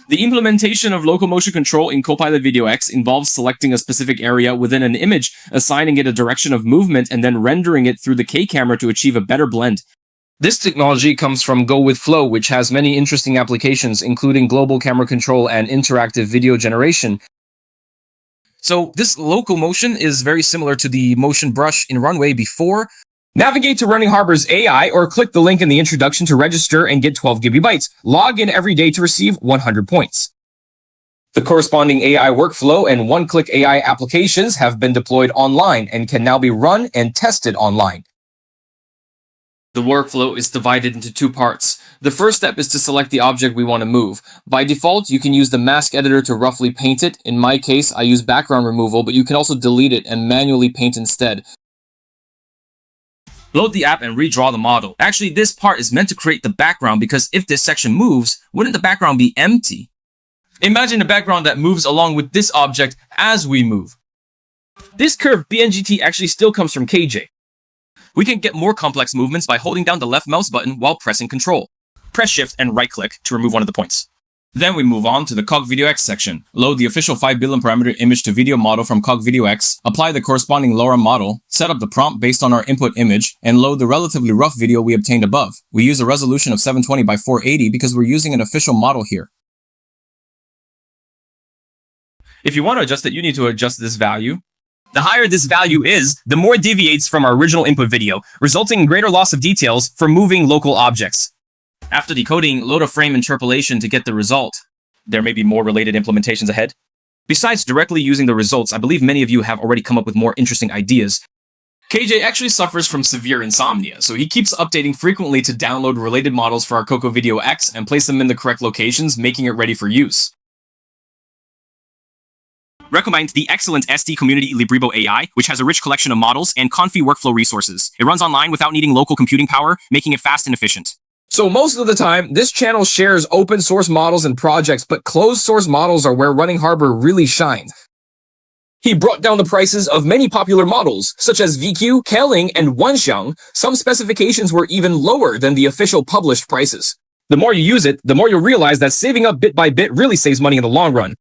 The implementation of local motion control in CogVideoX involves selecting a specific area within an image, assigning it a direction of movement, and then rendering it through the K-camera to achieve a better blend. This technology comes from Go with Flow, which has many interesting applications, including global camera control and interactive video generation. So this local motion is very similar to the motion brush in Runway before. Navigate to Running Harbor's AI or click the link in the introduction to register and get 12 GB. Log in every day to receive 100 points. The corresponding AI workflow and one-click AI applications have been deployed online and can now be run and tested online. The workflow is divided into two parts. The first step is to select the object we want to move. By default, you can use the mask editor to roughly paint it. In my case, I use background removal, but you can also delete it and manually paint instead. Load the app and redraw the model. Actually, this part is meant to create the background because if this section moves, wouldn't the background be empty? Imagine a background that moves along with this object as we move. This curved BNGT actually still comes from KJ. We can get more complex movements by holding down the left mouse button while pressing Control. Press Shift and right-click to remove one of the points. Then we move on to the CogVideoX section. Load the official 5 billion parameter image-to-video model from CogVideoX, apply the corresponding LoRa model, set up the prompt based on our input image, and load the relatively rough video we obtained above. We use a resolution of 720 by 480 because we're using an official model here. If you want to adjust it, you need to adjust this value. The higher this value is, the more it deviates from our original input video, resulting in greater loss of details for moving local objects. After decoding, load a frame interpolation to get the result. There may be more related implementations ahead. Besides directly using the results, I believe many of you have already come up with more interesting ideas. KJ actually suffers from severe insomnia, so he keeps updating frequently to download related models for our CogVideoX and place them in the correct locations, making it ready for use. Recommend the excellent ST Community Libribo AI, which has a rich collection of models and Comfy workflow resources. It runs online without needing local computing power, making it fast and efficient. So most of the time, this channel shares open source models and projects, but closed source models are where Running Harbor really shines. He brought down the prices of many popular models, such as VQ, Keling, and Wanxiang. Some specifications were even lower than the official published prices. The more you use it, the more you'll realize that saving up bit by bit really saves money in the long run.